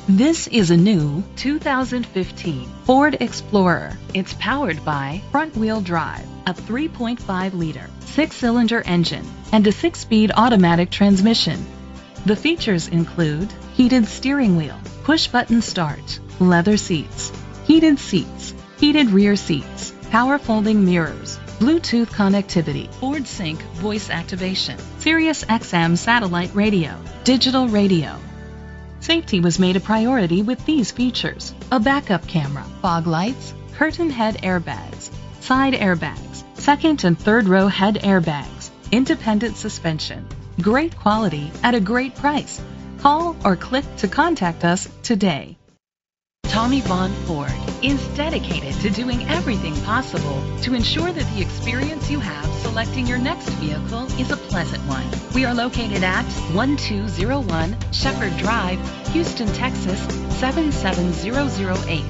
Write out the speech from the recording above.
This is a new 2015 Ford Explorer. It's powered by front-wheel drive, a 3.5-liter, 6-cylinder engine, and a 6-speed automatic transmission. The features include heated steering wheel, push-button start, leather seats, heated rear seats, power folding mirrors, Bluetooth connectivity, Ford Sync voice activation, Sirius XM satellite radio, digital radio. Safety was made a priority with these features: a backup camera, fog lights, curtain head airbags, side airbags, second and third row head airbags, independent suspension. Great quality at a great price. Call or click to contact us today. Tommy Vaughn Ford is dedicated to doing everything possible to ensure that the experience you have selecting your next vehicle is a pleasant one. We are located at 1201 Shepherd Drive, Houston, Texas 77008.